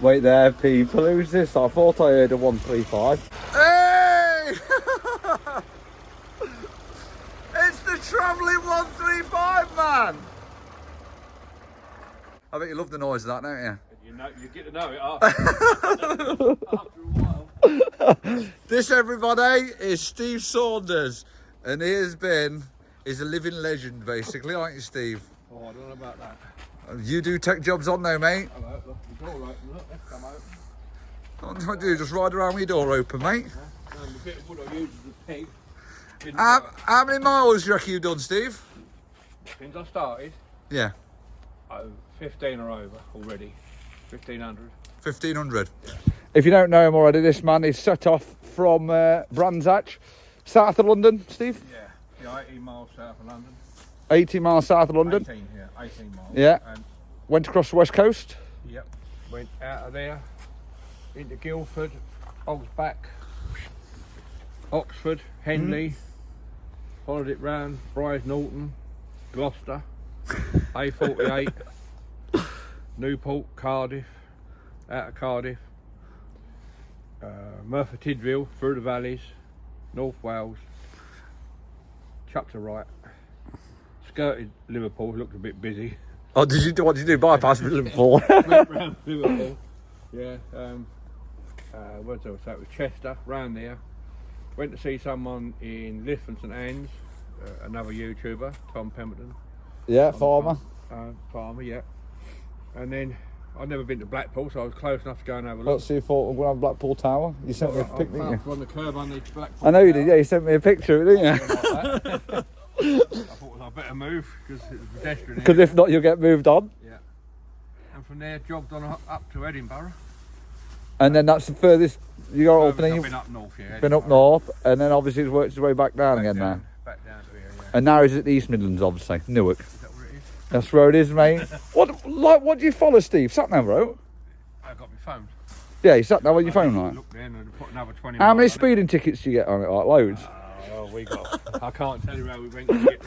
Wait there, people. Who's this? I thought I heard a 135. Hey! It's the travelling 135, man! I bet you love the noise of that, don't you? You get to know it after a while. This, everybody, is Steve Saunders. And he's a living legend, basically, aren't you, Steve? Oh, I don't know about that. You do tech jobs on now, mate. Hello, look, the door open, look, let's come open. What do you do? Just ride around with your door open, mate? And the bit of wood I use is a peg. How many miles do you reckon you've done, Steve? Since I started, Yeah, 15 or over already. 1,500. 1,500. If you don't know him already, this man is set off from Brands Hatch, south of London, Steve? Yeah, 18 miles south of London. 80 miles south of London. 18 miles. Yeah. And, Went across the west coast. yep, went out of there, into Guildford, Oxback, Oxford, Henley, followed it round, Brize Norton, Gloucester, A48, Newport, Cardiff, out of Cardiff, Merthyr Tydfil, through the valleys, North Wales, chucked to right, skirted Liverpool, looked a bit busy. Oh, what did you do? Bypass Liverpool? Went round Liverpool, yeah, where's else? That was Chester, round there. Went to see someone in Lisbon St Anne's, another YouTuber, Tom Pemberton. Yeah, farmer. Farmer, yeah. And then I'd never been to Blackpool, so I was close enough to go and have a look. What's your thought of going to Blackpool Tower? You sent me a pic, didn't you? On the curb on the Blackpool. I know you did, yeah, you sent me a picture, didn't you? I thought I better move because it was pedestrian. Because if not, you'll get moved on. Yeah. And from there, jogged on up to Edinburgh. And then that's the furthest you got up, and then I've you've been up north, yeah. been up north, and then obviously he's worked his way back down Back again down, now. Back down to here, yeah. And now he's at the East Midlands, obviously, Newark. Is that where it is? That's where it is, mate. What do you follow, Steve? Sat nav, bro? I got my phone. Yeah, you sat nav on your phone, right? Look there and put another 20 How many miles on it. speeding tickets do you get on it? Like loads. Oh, we got. I can't tell you how we went to get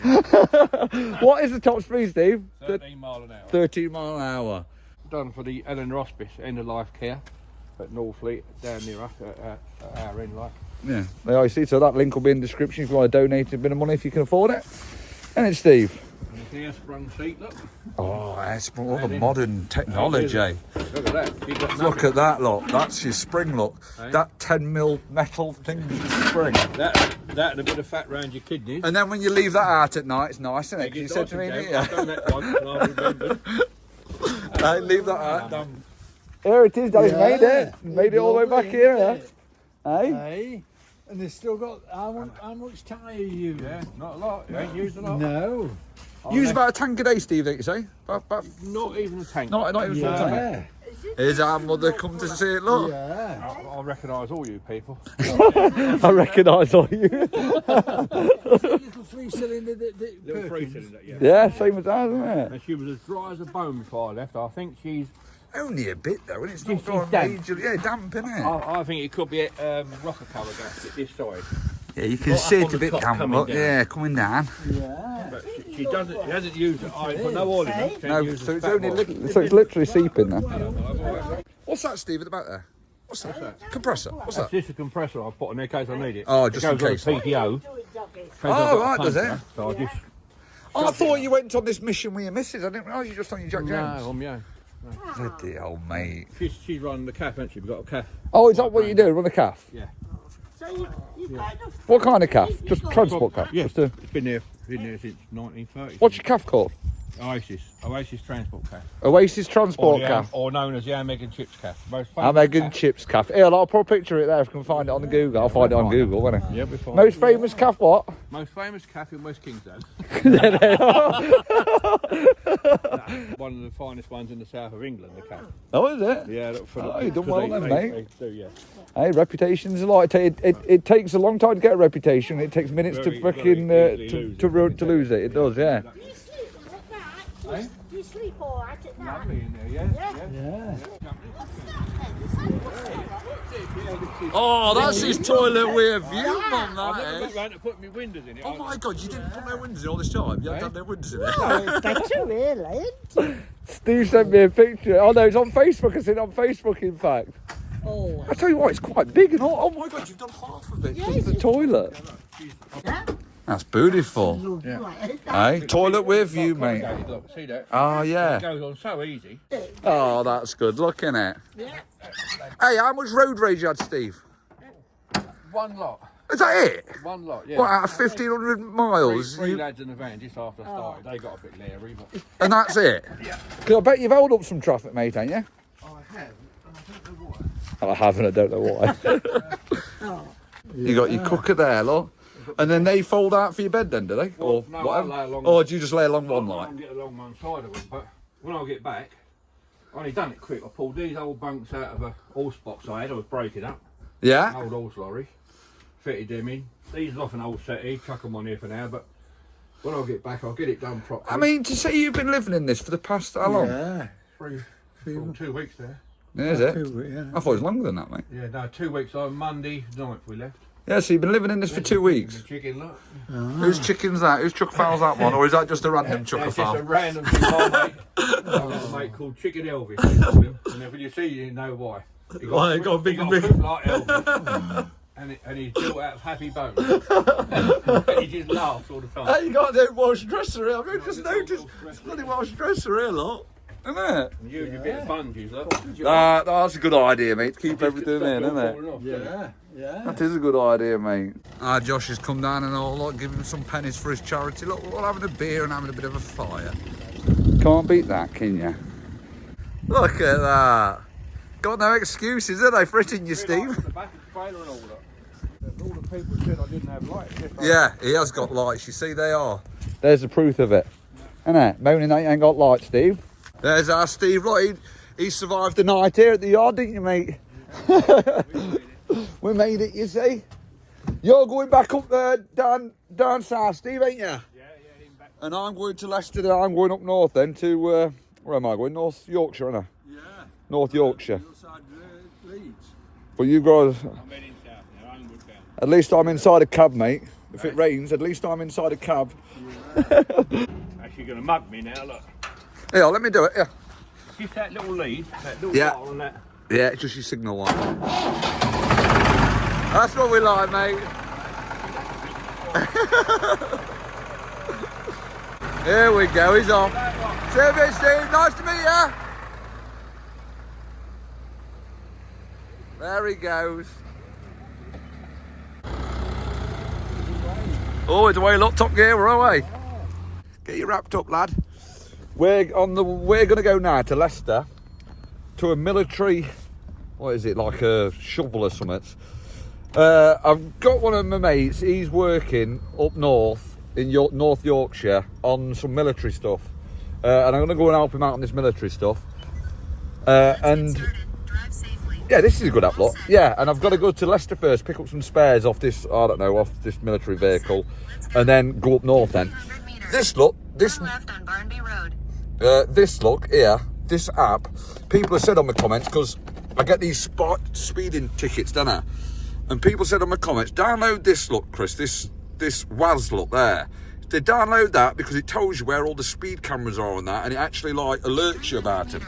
there. What is the top speed, Steve? 13 mile an hour. 13 mile an hour. Done for the Ellen Hospice end of life care at Northfleet, down near us at our end, like. Yeah, there you see. So that link will be in the description if you want to donate a bit of money if you can afford it. And it's Steve. And the air sprung seat, look. Oh, that's all the modern technology. Look at that. You got Look at that, look. That's your spring, look. Hey? That 10mm metal thing is your spring. that and a bit of fat round your kidneys. And then when you leave that out at night, it's nice, isn't it? 'Cause you said to me, didn't I've you? done that once and I remembered. Hey, leave that out. Damn. Here it is, Daddy's made it. Made it all the way back here, huh? Hey? Hey, and they've still got how much tyre you use? Yeah, not a lot. You ain't used a lot. No. Use about a tank a day, Steve, don't you say? About Not even a tank. not even full tank. Yeah. Here's our mother come to see it, look. Yeah. I recognise all you people. I recognise all you. Little 3-cylinder Little Perkins. 3-cylinder, yeah. Yeah, same as ours, isn't it? And she was as dry as a bone before I left. I think she's. Only a bit though, and it's not She's going damp. major. Yeah, damp, isn't it? I think it could be rocker colour gas at this side. Yeah, you can Not see up it on a the bit top, damp, coming look. down. Yeah, coming down. Yeah. But she doesn't. She hasn't used it. I put no oil in it. No, so it's only so it's literally seeping now. What's that, Steve, at the back there? What's that? Compressor. What's That's that? just a compressor I put in there in case I need it. Oh, just in it goes case. on a PTO. Oh, right, does it? So I just. Oh, I thought you went on this mission with your missus. I didn't know you just on your Jack Jones. No, yeah. Bloody hell, mate. She's running the calf, hasn't she? We've got a calf. Oh, is that what you do? Run a calf? Yeah. So you kind of... What kind of calf? Just transport calf? Yeah. Just a... It's been there since 1930. What's your calf called? Oasis Transport Calf. Oasis Transport Calf. Or known as the Ham, Egg and Chips Calf. Ham, egg and chips calf. Here, I'll put a picture of it there if I can find it on the Google. I'll find it on Google, won't I? Yeah, we're fine. Most famous calf what? Most famous calf in West Kingsdale. There they are. One of the finest ones in the south of England, the calf. Oh, is it? Yeah, look for Oh, you done well then, mate. They do, yeah. Hey, reputation's a lot. It takes a long time to get a reputation. It takes minutes Very, to fucking very easily to lose it. It does, yeah. Do you sleep at night? Do you sleep all right at night? Lovely in there, yeah. Yeah. What's that then? The sandwich there? Yeah, the Oh, that's his toilet with view, Mum, I that never got is. round to putting my windows in it. Oh my God, you didn't put no windows in all this time? You haven't done no windows in it? Oh, better really, isn't it? Steve sent me a picture. Oh no, it's on Facebook. I seen it on Facebook, in fact. Oh, I tell you what, it's quite big and all. Oh my God, you've done half of it. Just the toilet. yeah. That's beautiful. Lovely. Hey, toilet with view, mate. Corrugated, look, see that? Oh It yeah. goes on so easy. Oh, that's good. Look in it. Yeah. Hey, how much road rage you had, Steve? One lot. Is that it? One lot, yeah. What, out of 1,500 miles? Three You- lads in the van just after I started. They got a bit leery, but And that's it? Yeah. Because I bet you've held up some traffic, mate, ain't you? I have. And I don't know why. Oh, I haven't, I don't know why. Oh, You got your cooker there, look. And then they fold out for your bed then, do they? Well, Or no, I whatever? lay along- Or do you just lay along one I line? can get along one side of it, but when I get back, I only done it quick. I pulled these old bunks out of a horse box I had. I was breaking up. An Yeah? old horse lorry. Fitted them in. These are off an old settee. Chuck them on here for now, but when I get back, I'll get it done properly. I mean, to say you've been living in this for the past, how long? Yeah. Well, 2 weeks there. Is it? Yeah. I thought it was longer than that, mate. Yeah, no, 2 weeks. On Monday night we left. Yeah, so you've been living in this for 2 weeks. The chicken lot. Whose chicken's that? Whose chuck fowl's that one? Or is that just a random chuck That's fowl? just a random thing I mate. I've got a mate called Chicken Elvis. they call him. And if you see, you know why. He Why, he got a big- he got a foot like Elvis. and he's built out of happy bones. And he just laughs all the time. Hey, you got that Welsh dresser here. I've just noticed. It's bloody Welsh dresser here, look. Isn't it? And use a bit of bungees, look. That's a good idea, mate. Keep everything in, isn't it? Falling off, Yeah. Yeah. That is a good idea, mate. Josh has come down and all, look, give him some pennies for his charity. Look, we're all having a beer and having a bit of a fire. Can't beat that, can you? Look at that. Got no excuses, have they, for hitting you, Steve? The back of the trailer and all that. All the people said I didn't have lights. Yes, I Yeah, he has got lights. You see, they are. There's the proof of it. Isn't it? Moaning that you ain't got lights, Steve. There's our Steve. Look, he survived the night here at the yard, didn't you, mate? We made it, you see. You're going back up there, down south, Steve, ain't you? Yeah, him back. And I'm going to Leicester. Then I'm going up north then to where am I going? North Yorkshire, aren't I? Yeah. North Yorkshire. Your side Leeds. But you guys, I'm heading south now, Homewood bound. at least I'm inside a cab, mate. If it rains, at least I'm inside a cab. Actually going to mug me now, look. Yeah, let me do it. Yeah. Just that little lead, that little Yeah. bottle on that. Yeah, it's just your signal one. That's what we like, mate. Here we go, he's off. See you, mate, Steve. Nice to meet you. There he goes. Oh, it's away, look, top gear, we're away. Get you wrapped up, lad. We're going to go now to Leicester to a military. What is it, like a shovel or something? I've got one of my mates. He's working up north in North Yorkshire on some military stuff, and I'm going to go and help him out on this military stuff. And yeah, this is a good app, lot. Yeah, and I've got to go to Leicester first, pick up some spares off this. I don't know, off this military vehicle, and then go up north. Then this look, this left on Barnby Road. this look here, this app. People have said on my comments, because I get these speeding tickets, don't I? And people said on my comments, download this look, Chris, this WAS look there. They download that because it tells you where all the speed cameras are and that, and it actually like alerts you about them.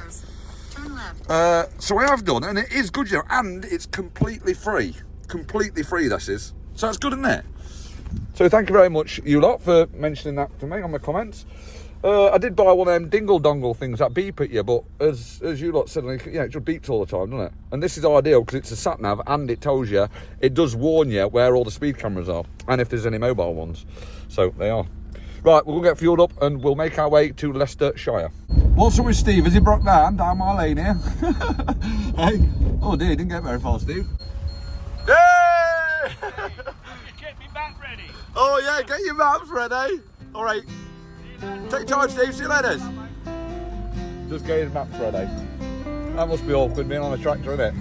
Turn left. So I have done, and it is good, you know, and it's completely free. Completely free, this is. So it's good, isn't it? So thank you very much, you lot, for mentioning that to me on the comments. I did buy one of them dingle dongle things that beep at you, but as you lot said, yeah, it just beeps all the time, doesn't it? And this is ideal because it's a sat nav and it tells you, it does warn you where all the speed cameras are and if there's any mobile ones. So they are. Right, we'll get fueled up and we'll make our way to Leicestershire. What's up with Steve? Has he broke down my lane here? Hey, oh dear, didn't get very far, Steve. Yay! Get me back ready. Oh yeah, get your maps ready. All right. Take charge, Steve. See you later. Just get his maps ready. That must be awkward being on a tractor, isn't it?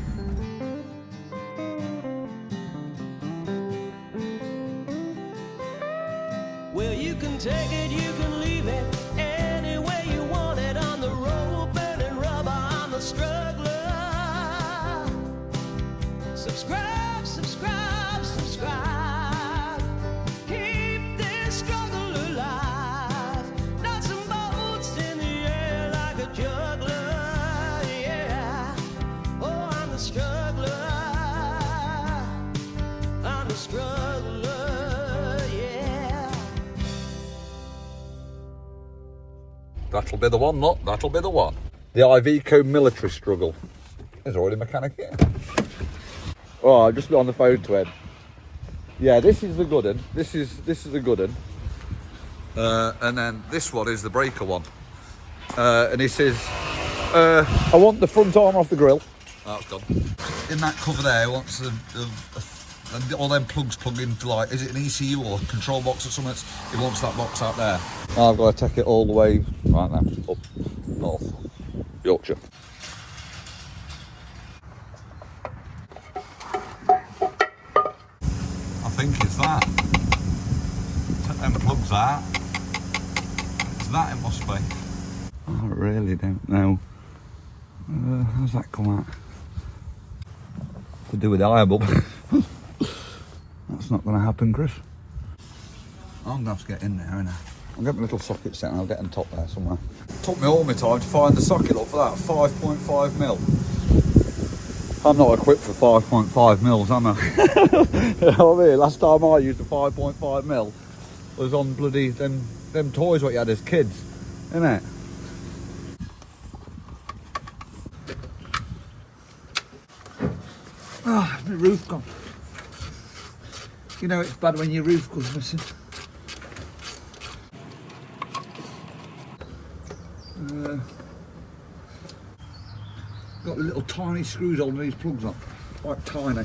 Well, you can take it, you can leave it, any way you want it. On the road, burning rubber, I'm the struggler. Subscribe. a struggler. I'm a struggler, yeah. That'll be the one, look. That'll be the one. The Iveco military struggle. There's already a mechanic here. Oh, I've just been on the phone to him. Yeah, this is the good one. This is the good one. And then this one is the breaker one. And he says, I want the front arm off the grill. Oh, that's gone. In that cover there, he wants all them plugs plug into, like, is it an ECU or control box or something? He wants that box out there. I've got to take it all the way right now up north Yorkshire. I think it's that. Take them plugs out. It's that, it must be. I really don't know. How's that come out? To do with the eye bulb. That's not going to happen, Chris. I'm going to have to get in there, innit? I'll get my little socket set and I'll get on top there somewhere. Took me all my time to find the socket up for that 5.5 mil. I'm not equipped for 5.5 mils, am I? You know what I mean? Last time I used a 5.5 mil was on bloody them toys what you had as kids, innit? Oh, my roof gone. You know it's bad when your roof goes missing. Got the little tiny screws holding these plugs up, quite tiny.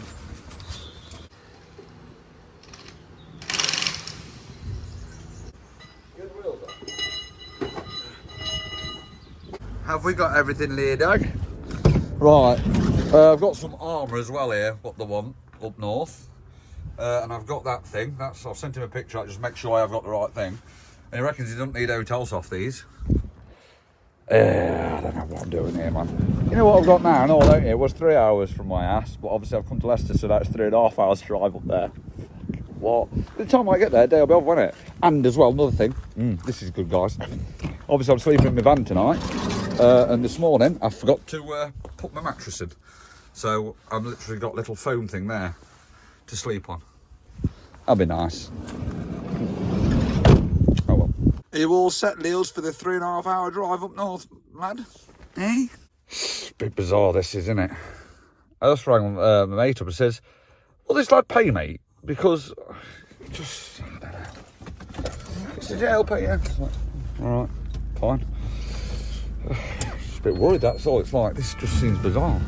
Have we got everything laid out? Right, I've got some armour as well here, what they want, up north. And I've got that thing, I've sent him a picture, I just make sure I've got the right thing. And he reckons he doesn't need hotels off these. I don't know what I'm doing here, man. You know what I've got now? No, I don't. It was 3 hours from my ass, but obviously I've come to Leicester, so that's 3.5 hours drive up there. What? By the time I get there, day will be off, won't it? And as well, another thing. This is good, guys. Obviously, I'm sleeping in my van tonight, and this morning I forgot to put my mattress in, so I've literally got a little foam thing there to sleep on. That'd be nice. Oh well. Are you all set, Leels, for the 3.5 hour drive up north, lad? Eh? It's a bit bizarre, this is, isn't it? I just rang my mate up and says, "Will this lad pay, mate? Because just, I don't know." He said, "Yeah, I'll pay you." Like, all right, fine. Just a bit worried, that's all. It's like, this just seems bizarre.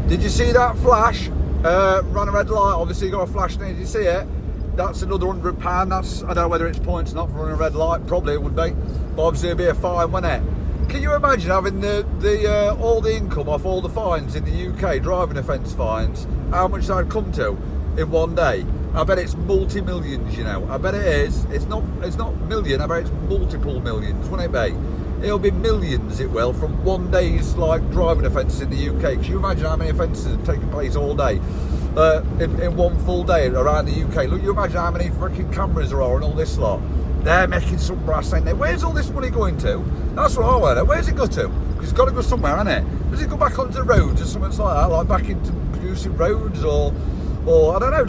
Did you see that flash? Ran a red light, obviously you got a flash, did you see it? That's another £100. That's, I don't know whether it's points or not for running a red light, probably it would be. But obviously it'd be a fine, wouldn't it? Can you imagine having all the income off all the fines in the UK, driving offence fines, how much that'd come to in one day? I bet it's multi-millions, you know. I bet it is. It's not million, I bet it's multiple millions, wouldn't it be? It'll be millions, it will, from one day's like driving offences in the UK. Can you imagine how many offences have taken place all day in one full day around the UK? Look, you imagine how many freaking cameras there are and all this lot. They're making some brass saying, where's all this money going to? That's what I want to know. Where's it go to? Because it's got to go somewhere, hasn't it? Does it go back onto the roads or something like that? Like back into producing roads or I don't know,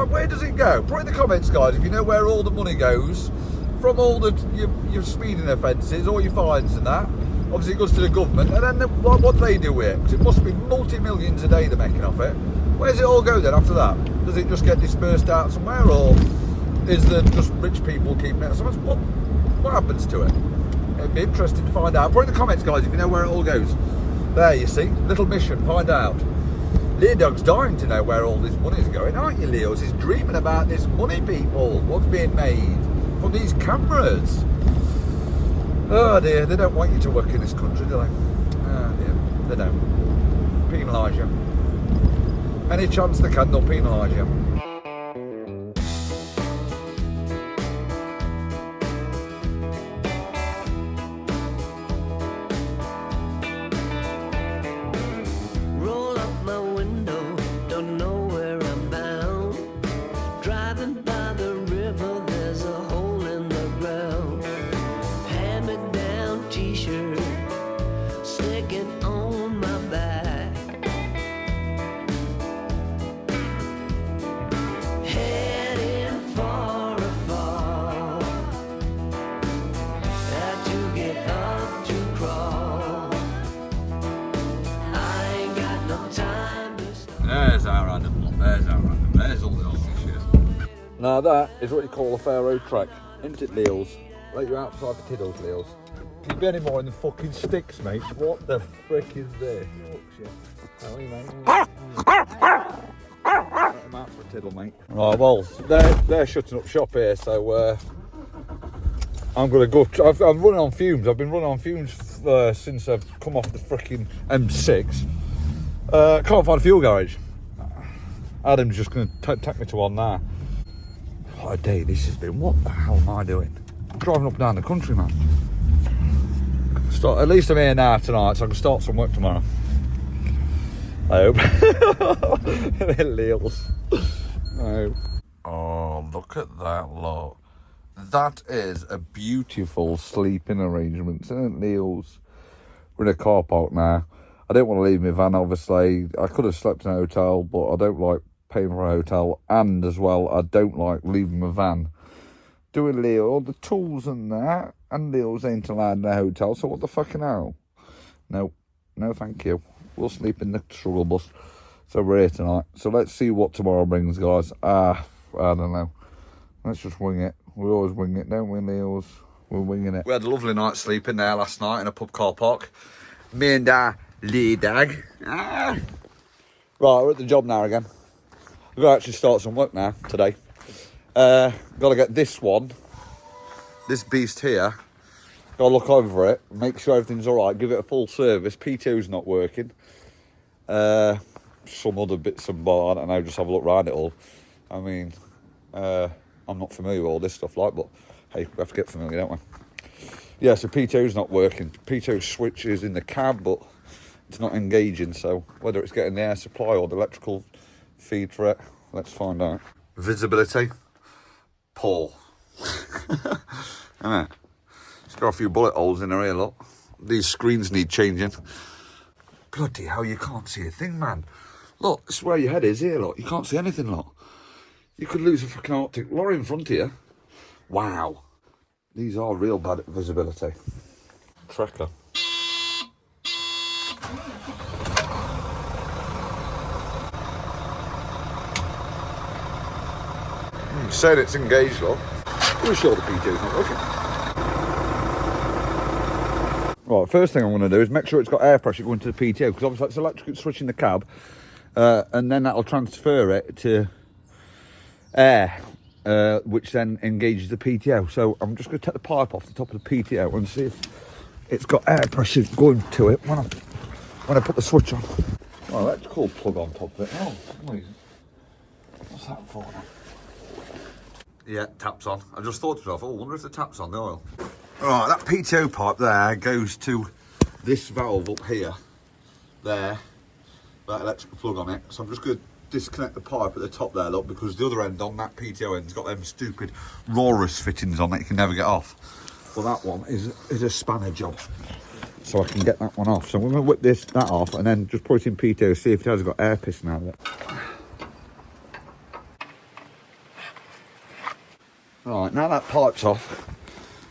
where does it go? Put in the comments, guys, if you know where all the money goes from all your speeding offences, all your fines and that. Obviously it goes to the government, and then what do they do with it? Because it must be multi-millions a day they're making off it. Where does it all go then after that? Does it just get dispersed out somewhere, or is there just rich people keeping it? So what happens to it? It'd be interesting to find out. Put in the comments, guys, if you know where it all goes. There, you see, little mission, find out. Leo Dog's dying to know where all this money's going, aren't you, Leo's? He's dreaming about this money, people. What's being made from these cameras. Oh dear, they don't want you to work in this country, do they? Oh dear, they don't. Penalise you. Any chance they can, they'll penalise you. Roll up my window, don't know where I'm bound. There's our random. There's all the old shit. Now that is what you call a fair road track. Isn't it, Leals? Let you outside for tiddles, Leals. Can you be any more in the fucking sticks, mate? What the frick is this? How are you, mate? Let him out for a tiddle, mate. Right, well, they're shutting up shop here, so I'm going to go. I'm running on fumes. I've been running on fumes since I've come off the freaking M6. Can't find a fuel garage. Adam's just going to take me to one now. What a day this has been. What the hell am I doing? I'm driving up and down the country, man. At least I'm here now tonight, so I can start some work tomorrow. I hope. Leals. I hope. Oh, look at that lot. That is a beautiful sleeping arrangement, isn't it, Leals? We're in a car park now. I don't want to leave my van, obviously. I could have slept in a hotel, but I don't like paying for a hotel. And as well, I don't like leaving my van. Doing Leo, the tools and that. And Leo's ain't allowed in a hotel, so what the fucking hell? No, thank you. We'll sleep in the struggle bus. So we're here tonight. So let's see what tomorrow brings, guys. I don't know. Let's just wing it. We always wing it, don't we, Leos? We're winging it. We had a lovely night's sleep in there last night in a pub car park. Me and Lee Dag. Right, we're at the job now again. We've got to actually start some work now, today. Got to get this beast here. Got to look over it, make sure everything's all right, give it a full service. P2's not working. Some other bits and bobs, I don't know, just have a look around it all. I mean, I'm not familiar with all this stuff, like, but hey, we have to get familiar, don't we? Yeah, so P2's not working. P2 switch is in the cab, but it's not engaging, so whether it's getting the air supply or the electrical feed for it, let's find out. Visibility, poor. Isn't it? It's got a few bullet holes in her here, look. These screens need changing. Bloody hell, you can't see a thing, man. Look, this is where your head is here, look. You can't see anything, look. You could lose a fucking Arctic lorry in front of you. Wow. These are real bad at visibility. Trekker. Said it's engaged, look. We're sure the P2's not working. Right, first thing I'm going to do is make sure it's got air pressure going to the PTO, because obviously it's electric switch in the cab, and then that'll transfer it to air, which then engages the PTO. So I'm just going to take the pipe off the top of the PTO and see if it's got air pressure going to it when I put the switch on. Oh, electrical plug on top of it. Oh, what's that for now? Yeah, tap's on. I just thought to myself, I wonder if the tap's on the oil. Right, that PTO pipe there goes to this valve up here. There. That electrical plug on it. So I'm just going to disconnect the pipe at the top there, look, because the other end on that PTO end's got them stupid Rorus fittings on that you can never get off. Well, that one is a spanner job. So I can get that one off. So I'm going to whip that off and then just put it in PTO, see if it has got air pissing out of it. Right, now that pipe's off,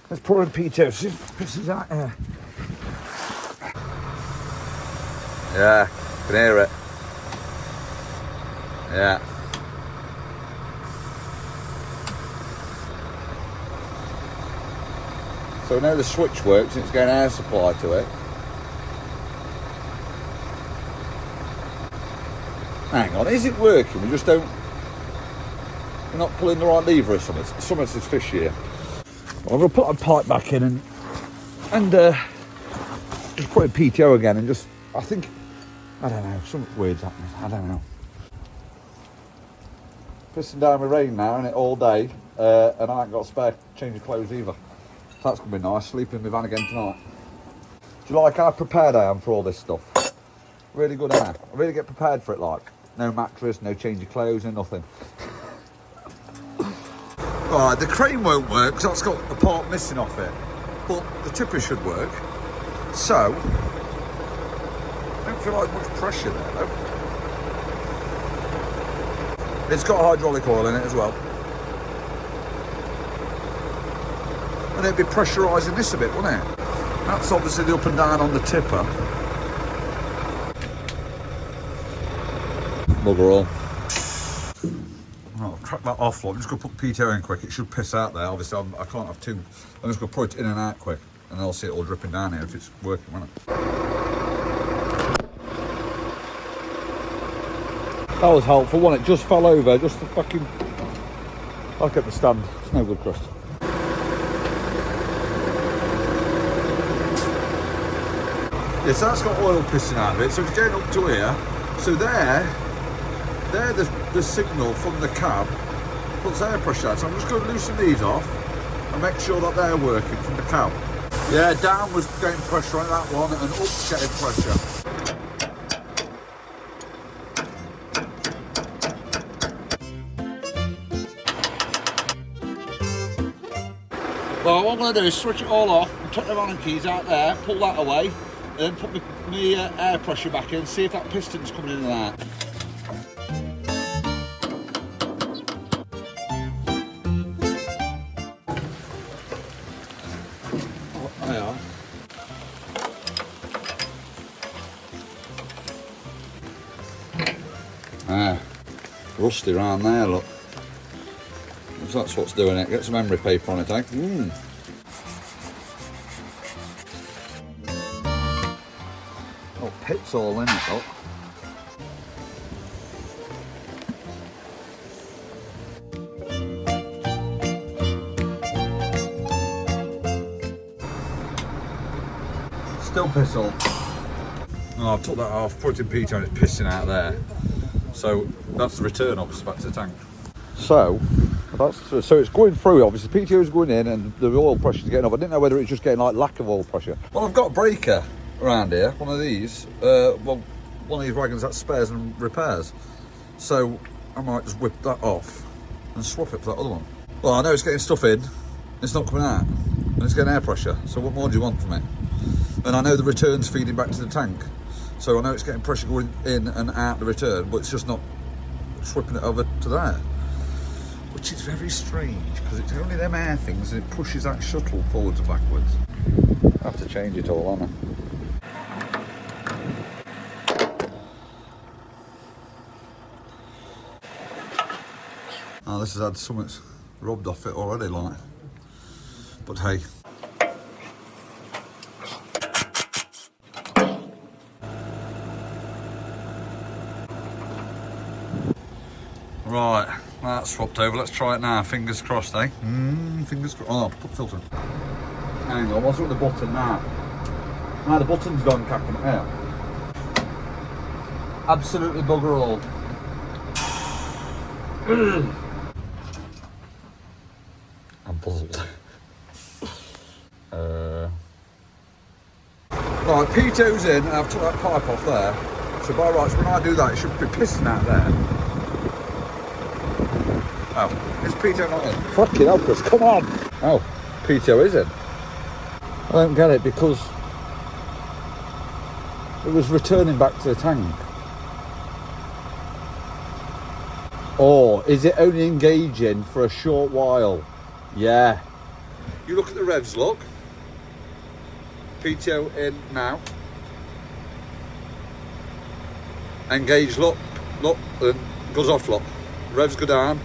let's put in PTO, see if this is out air. Yeah, can hear it. Yeah. So now the switch works and it's getting air supply to it. Hang on, is it working? We just don't... We're not pulling the right lever or something. Something's fishy here. Well, I'm going to put a pipe back in and just put in PTO again and just... I think... I don't know, something weird's happening. I don't know. Pissing down with rain now, innit, all day, and I ain't got a spare change of clothes either. So that's going to be nice, sleeping in my van again tonight. Do you like how prepared I am for all this stuff? Really good, ain't I? I really get prepared for it, like. No mattress, no change of clothes, no nothing. Right, the crane won't work because that's got a part missing off it. But the tipper should work. So, I don't feel like much pressure there, though. It's got hydraulic oil in it as well. And it'd be pressurising this a bit, wouldn't it? That's obviously the up and down on the tipper. Bugger all. I'll crack that off, look. I'm just going to put PTO in quick. It should piss out there. Obviously, I can't have two. I'm just going to put it in and out quick, and I'll see it all dripping down here if it's working, won't it? That was helpful, wasn't it? Just fell over, just the fucking... I'll get the stand. It's no good, Chris. Yes, that's got oil pissing out of it, so it's going up to here. So there the signal from the cab puts air pressure out. So I'm just going to loosen these off and make sure that they're working from the cab. Yeah, down was getting pressure on that one and up's getting pressure. Well, what I'm going to do is switch it all off and take the Allen keys out there, pull that away, and then put my air pressure back in and see if that piston's coming in and out. Oh, they are. Ah, rusty around there, look. If that's what's doing it. Get some emery paper on it, eh? Oh, pit's all in it, look. Still piss all. Oh, I've took that off, put it in PTO and it's pissing out there. So that's the return, obviously, back to the tank. So it's going through, obviously PTO is going in and the oil pressure's getting up. I didn't know whether it's just getting like lack of oil pressure. Well, I've got a breaker around here, one of these, one of these wagons that spares and repairs. So I might just whip that off and swap it for that other one. Well, I know it's getting stuff in, it's not coming out, and it's getting air pressure. So what more do you want from it? And I know the return's feeding back to the tank. So I know it's getting pressure going in and out the return, but it's just not swapping it over to there. Which is very strange, because it's only them air things and it pushes that shuttle forwards and backwards. I have to change it all, haven't I? Oh, this has had something rubbed off it already, like. But hey. Right. That's swapped over. Let's try it now. Fingers crossed, eh? Fingers crossed. Oh, put the filter in. Hang on, what's with the button now? Ah, the button's gone, Captain. Yeah. Absolutely bugger all. I'm puzzled. Right, P2's in, and I've took that pipe off there. So by rights, when I do that, it should be pissing out there. Oh, is PTO not in? Fucking hell, Chris, come on! Oh, PTO is in. I don't get it because it was returning back to the tank. Or is it only engaging for a short while? Yeah. You look at the revs, look. PTO in now. Engage, look, and goes off, look. Revs go down.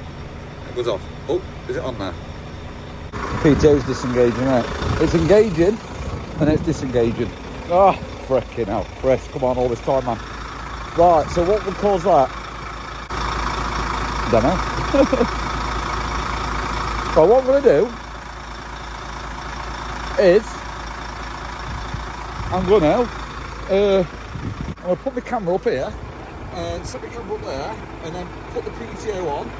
Goes off. Oh, is it on now? PTO's disengaging, right? It's engaging and it's disengaging. Oh, frickin' hell. Chris, come on, all this time, man. Right, so what would cause that? Don't know. Well, what I'm going to do is I'm going to put my camera up here and set the camera up there and then put the PTO on.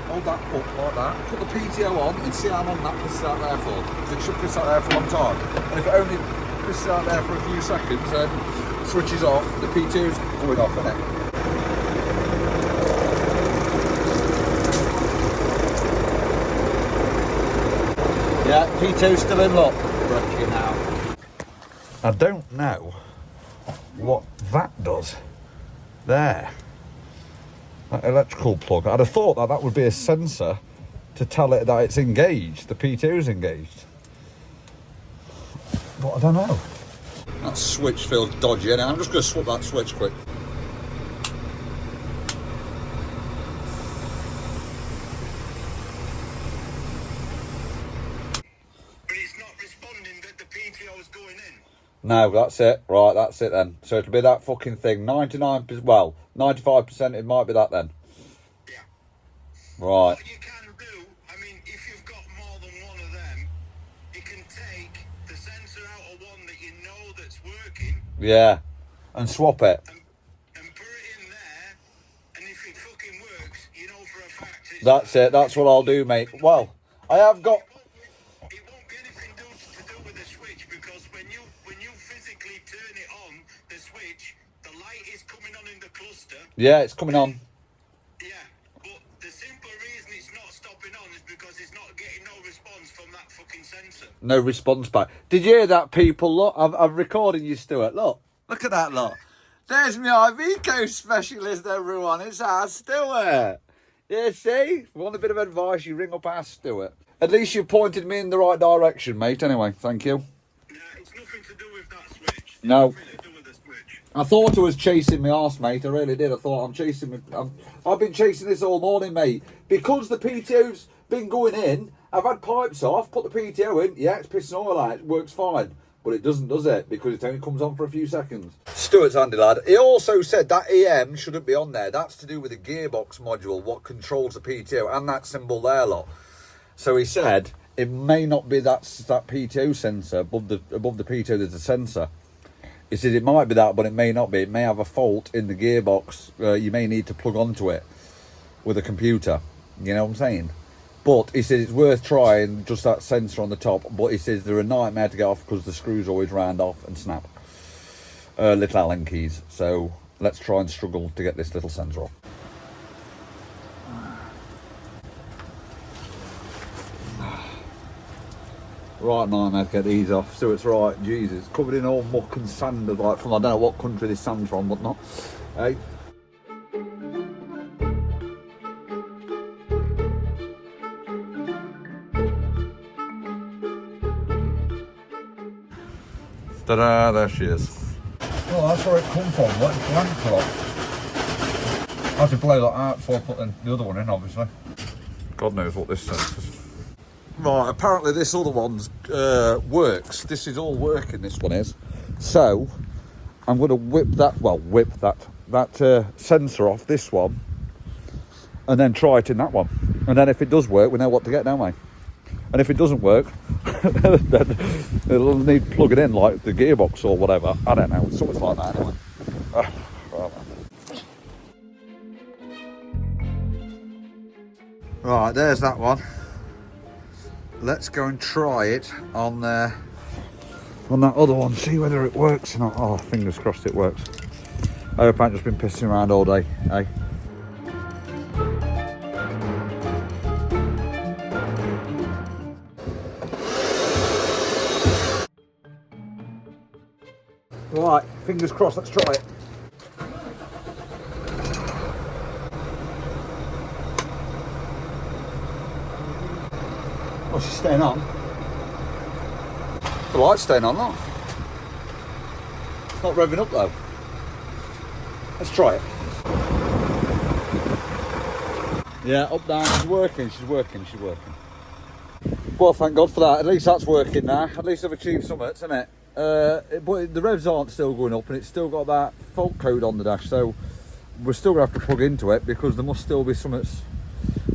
Hold that up like that, put the PTO on and see how long that pisses out there for. Because it should piss out there for a long time. And if it only pisses out there for a few seconds, then switches off, the PTO's going off, isn't it? Yeah, PTO's still in, look. Breaking out. I don't know what that does. There. That electrical plug. I'd have thought that would be a sensor to tell it that it's engaged, the PTO is engaged. But I don't know. That switch feels dodgy, and I'm just going to swap that switch quick. No, that's it. Right, that's it then. So it'll be that fucking thing. 99%, well, 95% it might be that then. Yeah. Right. What you can do, I mean, if you've got more than one of them, you can take the sensor out of one that you know that's working Yeah. And swap it. and put it in there, and if it fucking works, you know for a fact it's... That's it. That's what I'll do, mate. Well, I have got... It won't be anything to do with the switch, because when you physically turn it on, the switch, the light is coming on in the cluster. Yeah, it's coming on. Yeah, but the simple reason it's not stopping on is because it's not getting no response from that fucking sensor. No response back. Did you hear that, people? Look, I'm recording you, Stuart. Look at that, look. There's my Iveco specialist, everyone. It's our Stuart. You see? If you want a bit of advice, you ring up our Stuart. At least you've pointed me in the right direction, mate. Anyway, thank you. Yeah, it's nothing to do with that switch. It's No. nothing to do with the switch. I thought I was chasing my arse, mate. I really did. I thought I've been chasing this all morning, mate. Because the PTO's been going in, I've had pipes off, put the PTO in. Yeah, it's pissing oil out. It works fine. But it doesn't, does it? Because it only comes on for a few seconds. Stuart's handy lad. He also said that EM shouldn't be on there. That's to do with the gearbox module, what controls the PTO, and that symbol there, lot. So he said it may not be that PTO sensor above the PTO. There's a sensor. He said it might be that, but it may not be. It may have a fault in the gearbox. You may need to plug onto it with a computer. You know what I'm saying? But he says it's worth trying, just that sensor on the top. But he says they're a nightmare to get off because the screws always round off and snap. Little Allen keys. So let's try and struggle to get this little sensor off. Right, nightmare to get these off. So it's right, Jesus, covered in all muck and sand, like from I don't know what country this sand's from, but not. Hey. Ta-da, there she is. Oh, that's where it come from, what blank clock. I have to blow that out before I put the other one in, obviously. God knows what this says. Right, apparently this other one's works. This is all working, this one is. So, I'm going to whip that sensor off this one and then try it in that one. And then if it does work, we know what to get, don't we? And if it doesn't work, then it'll need plugging in like the gearbox or whatever. I don't know, something like that anyway. Right, there's that one. Let's go and try it on that other one, see whether it works or not. Oh, fingers crossed it works. I hope I haven't just been pissing around all day, eh? Right, fingers crossed, let's try it. Oh, she's staying on. The light's staying on, though. It's not revving up, though. Let's try it. Yeah, up, down, she's working. Well, thank God for that. At least that's working now. At least I've achieved something, isn't it? But the revs aren't still going up, and it's still got that fault code on the dash, so we're still going to have to plug into it because there must still be something.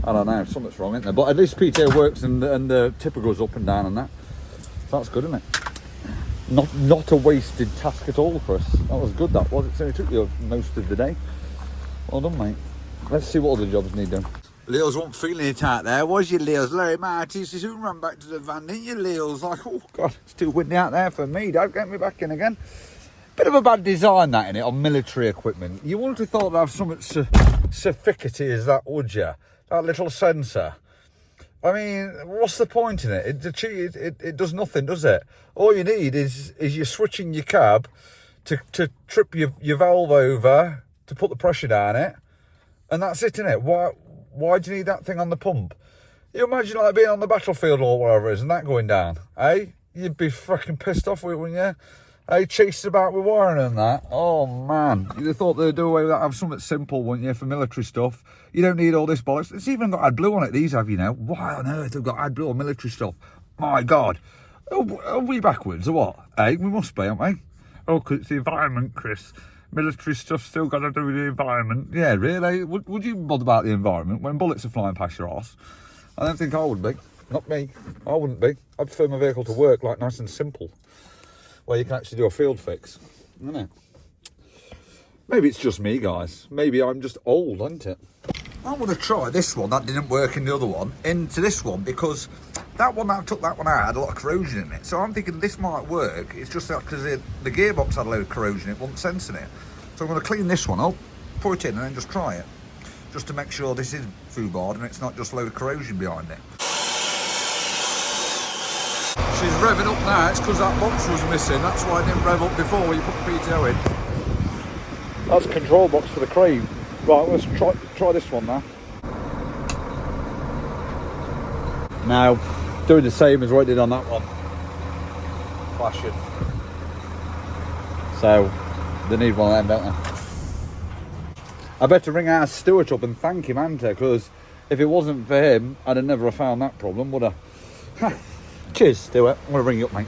I don't know, something's wrong, isn't there? But at least PTO works and the tipper goes up and down and that. So that's good, isn't it? Not a wasted task at all, Chris. That was good, that was. It only took you most of the day. Well done, mate. Let's see what other jobs need done. Leo's wasn't feeling it out there, was you, Leo's? Larry Marty, you soon ran back to the van, didn't you, Leo's? Like, oh, God, it's too windy out there for me. Don't get me back in again. Bit of a bad design, that, innit, on military equipment. You wouldn't have thought to have something sophisticated as that, would you? That little sensor. I mean, what's the point in it? It does nothing, does it? All you need is you're switching your cab to trip your valve over to put the pressure down it, and that's it, innit? Why do you need that thing on the pump? You imagine like being on the battlefield or whatever it is and that going down, eh? You'd be fucking pissed off with it, wouldn't you? Hey, chased about with wiring and that. Oh, man. You'd have thought they'd do away with that, have something simple, wouldn't you, for military stuff. You don't need all this bollocks. It's even got AdBlue on it, these have, you know. Why on earth have got AdBlue on military stuff? My God. Oh, are we backwards or what? Eh? We must be, aren't we? Oh, 'cause it's the environment, Chris. Military stuff's still got to do with the environment. Yeah, really? Would you bother about the environment when bullets are flying past your arse? I don't think I would be. Not me. I wouldn't be. I prefer my vehicle to work like nice and simple, where you can actually do a field fix. Isn't it? Maybe it's just me, guys. Maybe I'm just old, isn't it? I want to try this one that didn't work in the other one into this one, because that one that I took that one out had a lot of corrosion in it. So I'm thinking this might work. It's just that because the gearbox had a load of corrosion, it wasn't sensing it. So I'm going to clean this one up, put it in, and then just try it, just to make sure this is foobarred and it's not just a load of corrosion behind it. She's revving up now. It's because that box was missing. That's why I didn't rev up before when you put the PTO in. That's a control box for the crane. Right, let's try this one now. Now, doing the same as what I did on that one. Flashing. So, they need one of them, don't they? I better ring our Stuart up and thank him, hadn't I? Because if it wasn't for him, I'd have never have found that problem, would I? Cheers, Stuart. I'm going to ring you up, mate.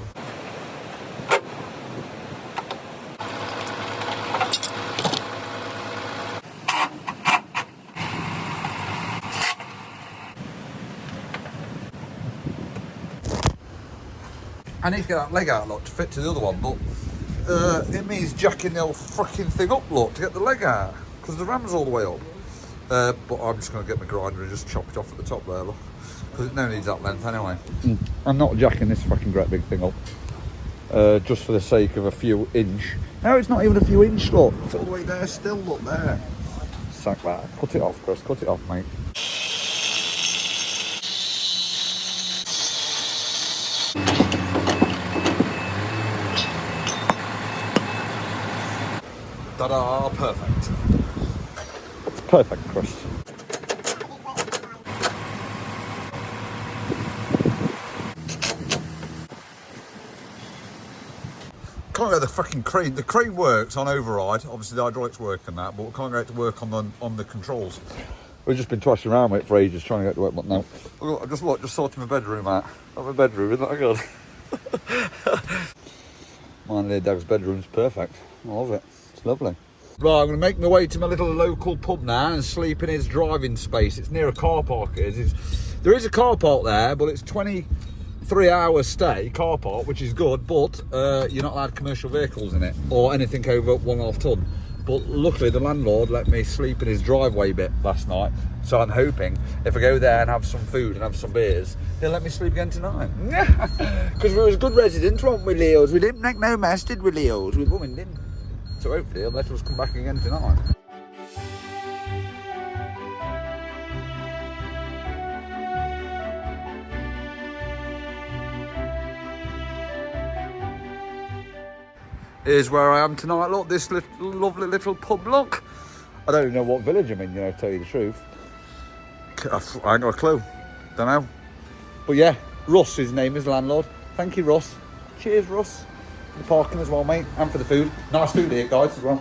I need to get that leg out, look, to fit to the other one, but it means jacking the old fucking thing up, look, to get the leg out, because the ram's all the way up. But I'm just going to get my grinder and just chop it off at the top there, look, because it no needs that length anyway. I'm not jacking this fucking great big thing up, just for the sake of a few inch. No, it's not even a few inch, look. It's all the way there still, look there. Sack that. Cut it off, Chris, cut it off, mate. Ta-da, perfect. It's perfect, Chris. Can't get the fucking crane. The crane works on override. Obviously the hydraulics work and that, but we can't get it to work on the controls. We've just been tossing around with it for ages trying to get it to work, but no. Look, just sorted my bedroom out. Not my bedroom, isn't that good? Mine and Dag's bedroom's perfect. I love it. It's lovely. Right, I'm going to make my way to my little local pub now and sleep in his driving space. It's near a car park. There is a car park there, but it's 23-hour stay car park, which is good, but you're not allowed commercial vehicles in it or anything over 1.5 ton. But luckily the landlord let me sleep in his driveway bit last night, so I'm hoping if I go there and have some food and have some beers, he'll let me sleep again tonight. Because we was good residents, weren't we, Leos? We didn't make no mess, did we, Leos? We women didn't. So hopefully he'll let us come back again tonight. Here's where I am tonight, look, this lovely little pub, look. I don't even know what village I'm in, you know, to tell you the truth. I ain't got a clue, don't know. But yeah, Russ, his name is landlord. Thank you, Russ. Cheers, Russ. For the parking as well, mate, and for the food. Nice food here, guys, as well.